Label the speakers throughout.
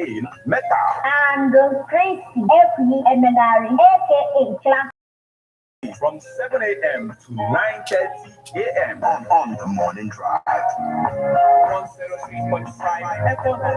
Speaker 1: Jane, Meta,
Speaker 2: and Tracy Eminari, aka Class.
Speaker 1: from 7 a.m. to 9:30 a.m. on the morning drive. 106.5 FM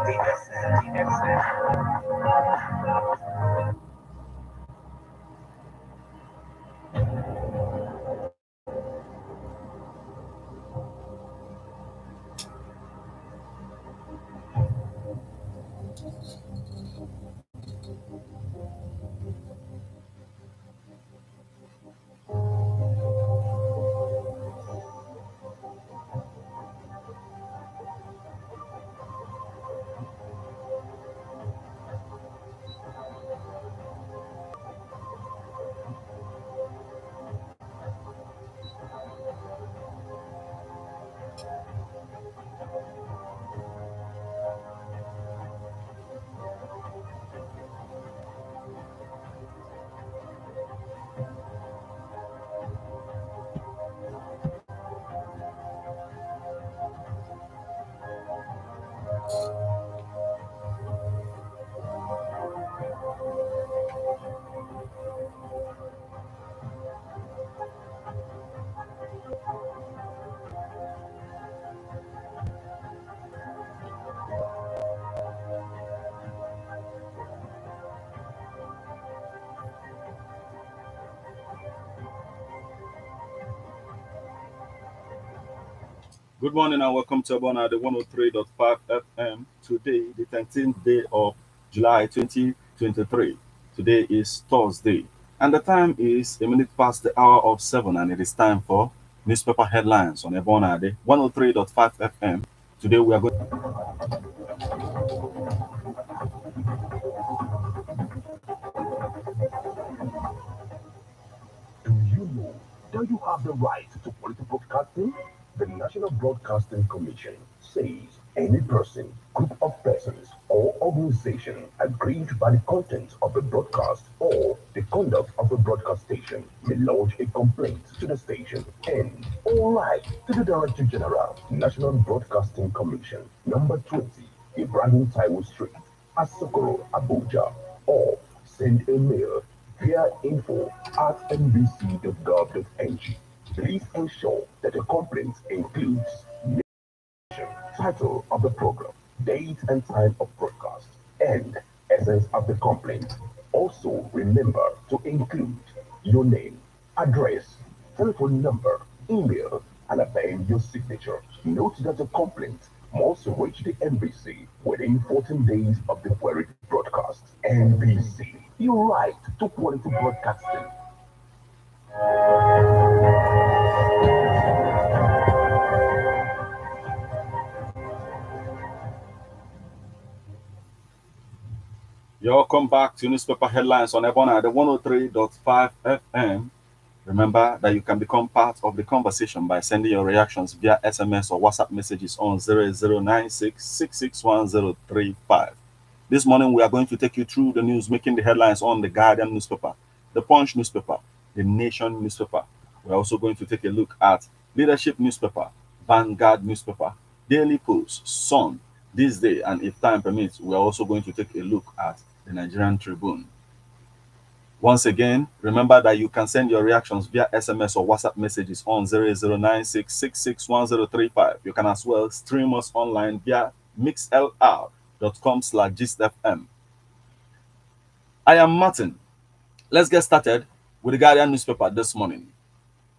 Speaker 1: Good morning and welcome to Abona, the 103.5 FM. Today, the 13th day of July 2023. Today is Thursday, and the time is a minute past the hour of 7, and it is time for newspaper headlines on Ebona, the 103.5 FM. Today, we are going.
Speaker 3: Do you know that you have the right to quality broadcasting? The National Broadcasting Commission says any person, group of persons, or organization aggrieved by the content of a broadcast or the conduct of a broadcast station may lodge a complaint to the station and all right to the Director General, National Broadcasting Commission, number 20, Ibrahim Taiwo Street, Asokoro, Abuja, or send a mail via info@nbc.gov.ng. Please ensure that the complaint includes title of the program, date and time of broadcast, and essence of the complaint. Also, remember to include your name, address, telephone number, email, and append your signature. Note that the complaint must reach the NBC within 14 days of the queried broadcast. NBC, your right to quality broadcasting.
Speaker 1: You're welcome back to newspaper headlines on Ebona, the 103.5 FM. Remember that you can become part of the conversation by sending your reactions via SMS or WhatsApp messages on 0096661035. This morning, we are going to take you through the news making the headlines on the Guardian newspaper, the Punch newspaper, the Nation newspaper. We're also going to take a look at Leadership newspaper, Vanguard newspaper, Daily Post, Sun, This Day, and if time permits, we're also going to take a look at the Nigerian Tribune. Once again, remember that you can send your reactions via SMS or WhatsApp messages on 0096661035. You can as well stream us online via mixlr.com/gistfm. I am Martin. Let's get started with the Guardian newspaper this morning.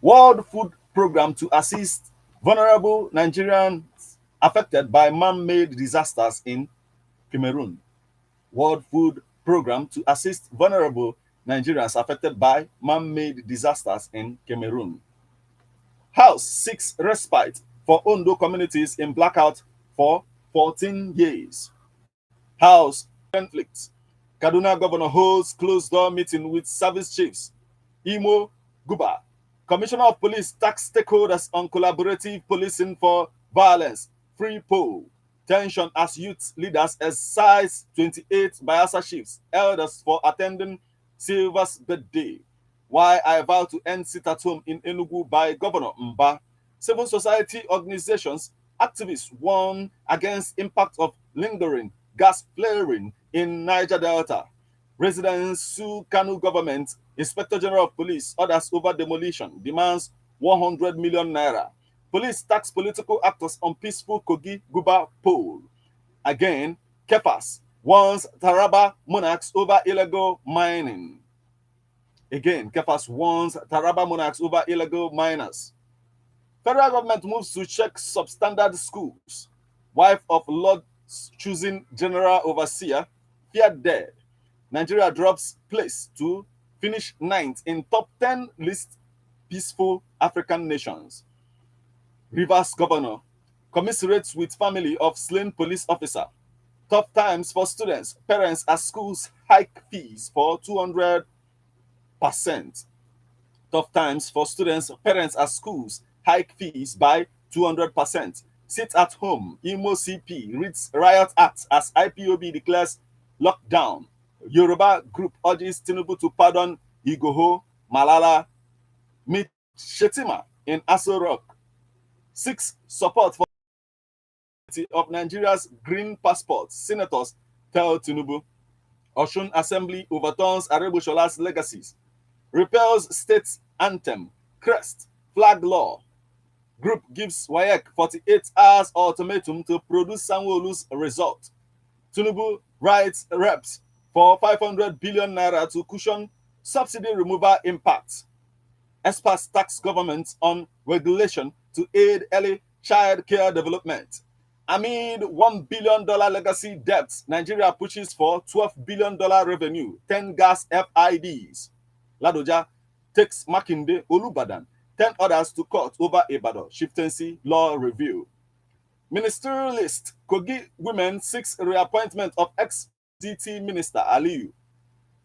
Speaker 1: World Food Program to assist vulnerable Nigerians affected by man-made disasters in Cameroon. World Food Program to assist vulnerable Nigerians affected by man-made disasters in Cameroon. House seeks respite for Ondo communities in blackout for 14 years. House conflict. Kaduna governor holds closed-door meeting with service chiefs. Imo Guba. Commissioner of Police tax stakeholders on collaborative policing for violence. Free poll. Tension as youth leaders exercise 28 Bayelsa chiefs, elders for attending Silver's birthday. Why I vow to end sit-at-home in Enugu by Governor Mba. Civil society organizations, activists warn against impact of lingering gas flaring in Niger Delta. Residents sue Kanu government. Inspector General of Police orders over demolition, demands 100 million naira. Police tax political actors on peaceful Kogi Guba poll. Again, Kefas warns Taraba monarchs over illegal mining. Again, Kefas warns Taraba monarchs over illegal miners. Federal government moves to check substandard schools. Wife of Lord's choosing general overseer feared dead. Nigeria drops place to finish ninth in top 10 list peaceful African nations. Rivers governor commiserates with family of slain police officer. Tough times for students, parents as schools hike fees for 200%. Tough times for students, parents as schools hike fees by 200%. Sit at home, Imo CP reads riot act as IPOB declares lockdown. Yoruba group urges Tinubu to pardon Igoho, Malala, meet Shetima in Aso Rock. 6. Support for of Nigeria's green passport. Senators tell Tinubu. Osun Assembly overturns Areboshola's legacies. Repeals state anthem, crest, flag law. Group gives WAEC 48 hours ultimatum to produce Sanwo-Olu's result. Tinubu writes reps for 500 billion naira to cushion subsidy removal impact. Experts tax government on regulation to aid early child care development. Amid $1 billion legacy debts, Nigeria pushes for $12 billion revenue, 10 gas FIDs. Ladoja takes Makinde Olubadan, 10 others to court over Ibadan chieftaincy law review. Ministerial list, Kogi women seeks reappointment of ex-DT Minister Aliyu.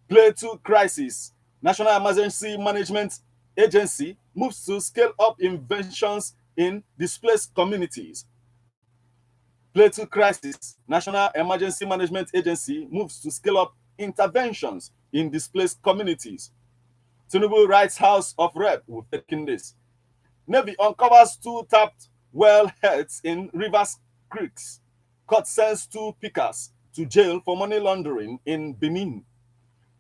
Speaker 1: Plateau crisis, National Emergency Management Agency moves to scale up inventions in displaced communities. Plateau crisis, National Emergency Management Agency moves to scale up interventions in displaced communities. Tinubu writes House of Rep will taking this. Navy uncovers 2 tapped well heads in Rivers Creeks. Court sends 2 pickers to jail for money laundering in Benin.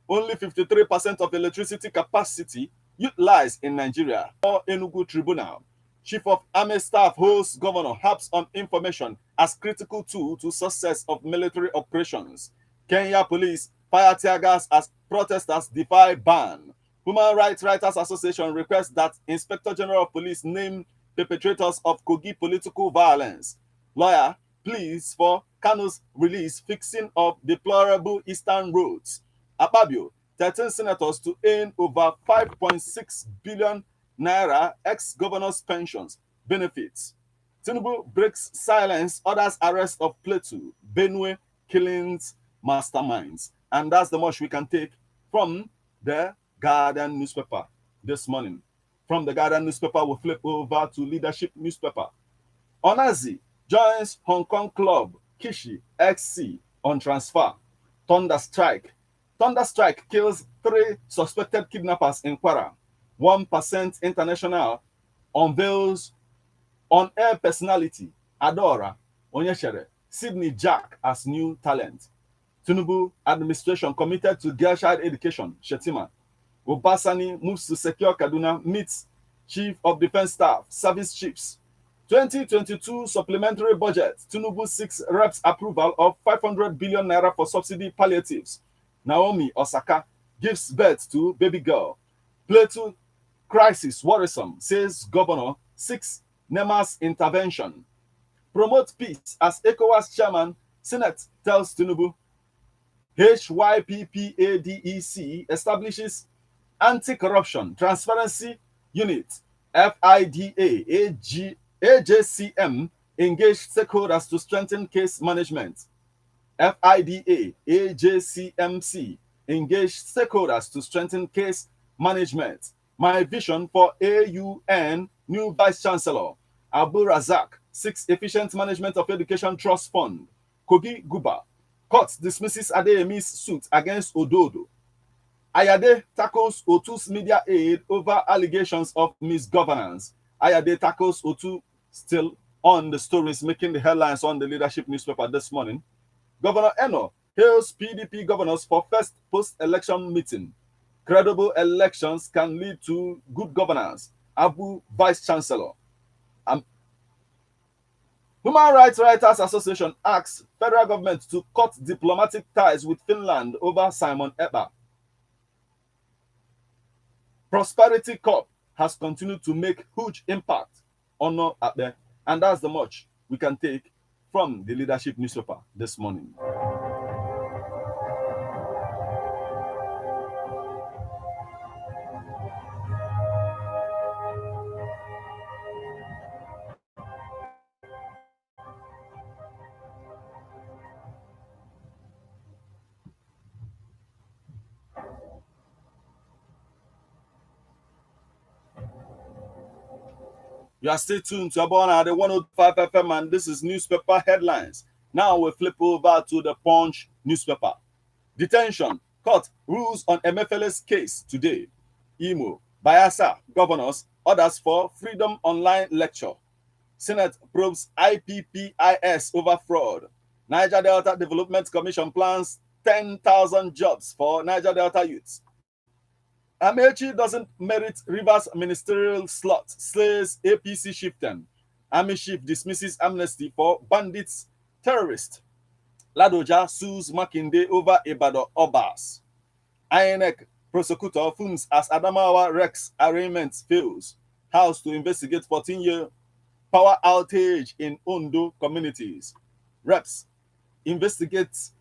Speaker 1: Only 53% of electricity capacity utilized in Nigeria. Or Enugu Tribunal. Chief of Army Staff holds Governor harps on information as critical tool to success of military operations. Kenya Police fire tear gas as protesters defy ban. Human Rights Writers Association requests that Inspector General of Police name perpetrators of Kogi political violence. Lawyer pleads for Kanu's release, fixing of deplorable eastern roads. Akpabio, 13 senators to earn over 5.6 billion naira ex-governors' pensions benefits. Tinubu breaks silence, orders arrest of Plateau, Benue killings masterminds. And that's the much we can take from the Guardian newspaper this morning. From the Guardian newspaper, we'll flip over to Leadership newspaper. Onazi joins Hong Kong club Kishi XC on transfer. Thunder strike. Thunder strike kills 3 suspected kidnappers in Kwara. 1% International unveils on-air personality Adora Onyeshere Sydney Jack as new talent. Tinubu administration committed to girl child education. Shetima. Obasani moves to secure Kaduna, meets Chief of Defense Staff, Service Chiefs. 2022 supplementary budget. Tinubu seeks reps approval of 500 billion naira for subsidy palliatives. Naomi Osaka gives birth to baby girl. Plateau crisis worrisome, says governor, seeks NEMA's intervention. Promote peace as ECOWAS chairman, Senate tells Tinubu. HYPPADEC establishes Anti-Corruption Transparency Unit. FIDA AJCM engaged stakeholders to strengthen case management. FIDA AJCMC engaged stakeholders to strengthen case management. My vision for AUN new Vice Chancellor. Abu Razak seeks efficient management of education trust fund. Kogi Guba. Court dismisses Adeyemi's suit against Ododo. Ayade tackles Otu's media aid over allegations of misgovernance. Ayade tackles Otu still on the stories making the headlines on the Leadership newspaper this morning. Governor Eno hails PDP governors for first post-election meeting. Credible elections can lead to good governance. Abu Vice Chancellor. Human Rights Writers Association asks federal government to cut diplomatic ties with Finland over Simon Ekpa. Prosperity Corp has continued to make huge impact on Abe, and that's the much we can take from the leadership newspaper this morning. You are still tuned to Abona, the 105 FM, and this is newspaper headlines. Now we flip over to the Punch newspaper. Detention. Court rules on Emefiele's case today. Imo, Bayelsa governors orders for Freedom Online lecture. Senate probes IPPIS over fraud. Niger Delta Development Commission plans 10,000 jobs for Niger Delta youths. Amechi doesn't merit Rivers ministerial slot, says APC chieftain. Army chief dismisses amnesty for bandits, terrorists. Ladoja sues Makinde over Ibadan Obas. INEC prosecutor fumes as Adamawa Rex arraignment fails. House to investigate 14-year power outage in Ondo communities. Reps investigates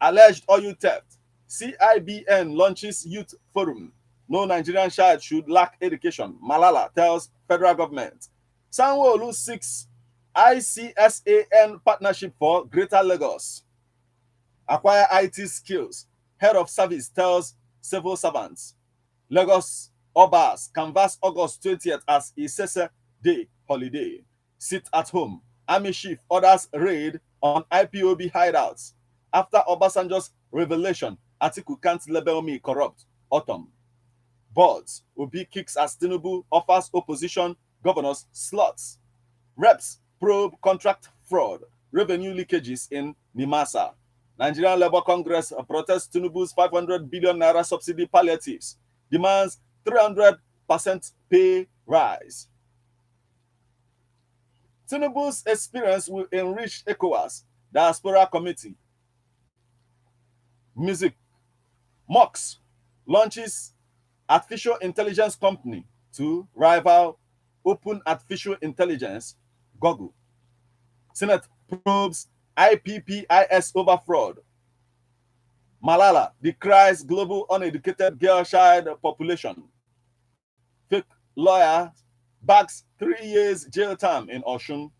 Speaker 1: alleged oil theft. CIBN launches youth forum. No Nigerian child should lack education. Malala tells federal government. Sanwo-Olu seeks ICSAN partnership for Greater Lagos. Acquire IT skills. Head of service tells civil servants. Lagos Obas canvass August 20th as Isese Day holiday. Sit at home. Army chief orders raid on IPOB hideouts. After Obasanjo's revelation, Atiku can't label me corrupt. Autumn. Boards. Obi kicks as Tinubu offers opposition governors slots. Reps probe contract fraud. Revenue leakages in Nimasa. Nigerian Labour Congress protests Tinubu's 500 billion naira subsidy palliatives. Demands 300% pay rise. Tinubu's experience will enrich ECOWAS Diaspora Committee. Music. Mox launches artificial intelligence company to rival open artificial intelligence Google. Senate probes IPPIS over fraud. Malala decries global uneducated girl child population. Fake lawyer backs 3 years jail term in Osun.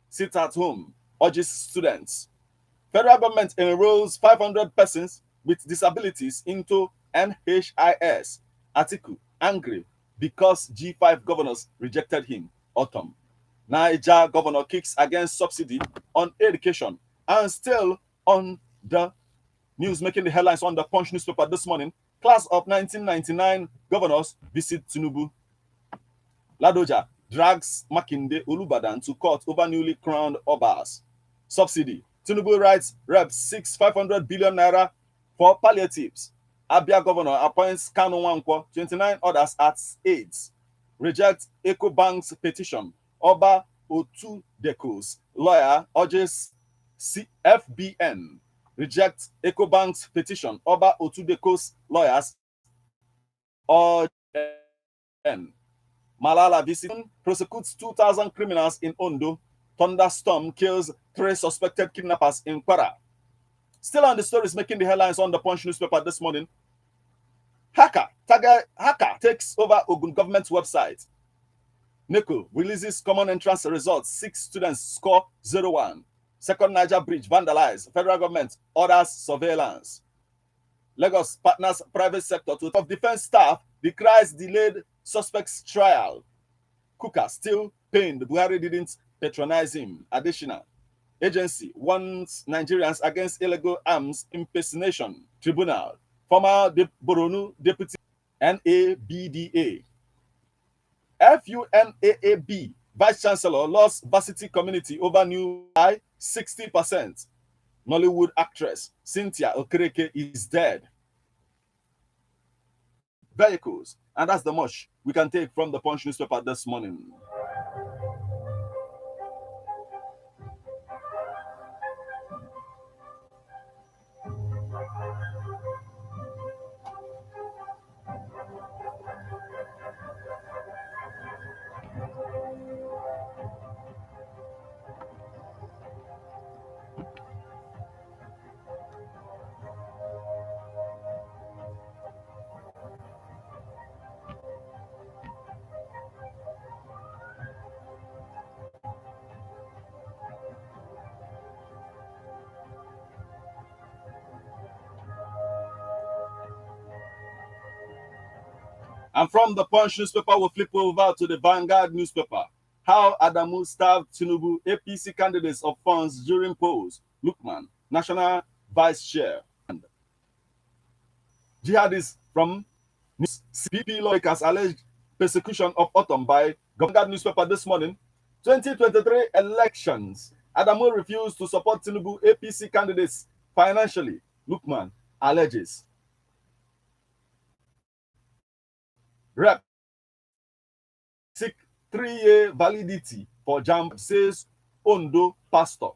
Speaker 1: Sit at home, urges students. Federal government enrolls 500 persons with disabilities into NHIS. Atiku angry because G5 governors rejected him. Autumn. Niger governor kicks against subsidy on education. And still on the news making the headlines on the Punch newspaper this morning, class of 1999 governors visit Tinubu. Ladoja drags Makinde Olubadan to court over newly crowned Obas. Subsidy. Tinubu writes Reps 500 billion naira for palliatives. Abia governor appoints Kanu Nwankwo, 29 others at AIDS. Rejects EcoBank's petition. Oba Otudeko's lawyer urges CFBN. Rejects EcoBank's petition. Oba Otudeko's lawyers urge N. Malala visiting prosecutes 2,000 criminals in Ondo. Thunderstorm kills 3 suspected kidnappers in Kwara. Still on the stories making the headlines on the Punch newspaper this morning. Hacker takes over Ogun government website. NECO releases common entrance results. 6 students score 0-1. Second Niger bridge vandalized. Federal government orders surveillance. Lagos partners private sector to of defense staff decries delayed suspect's trial. Kuka still pained Buhari didn't patronize him. Additional. Agency warns Nigerians against illegal arms impersonation. Tribunal. Former Boronu deputy NABDA. FUNAAB Vice Chancellor lost varsity community over new by 60%. Nollywood actress Cynthia Okereke is dead. Vehicles. And that's the much we can take from the Punch newspaper this morning. And from the Punch newspaper, we'll flip over to the Vanguard newspaper. How Adamu starved Tinubu APC candidates of funds during polls. Lukman, National Vice Chair. And jihadists from CPP lawmakers alleged persecution of autumn by Vanguard newspaper this morning. 2023 elections. Adamu refused to support Tinubu APC candidates financially. Lukman alleges. Rep seek 3-year validity for JAMB, says Ondo pastor.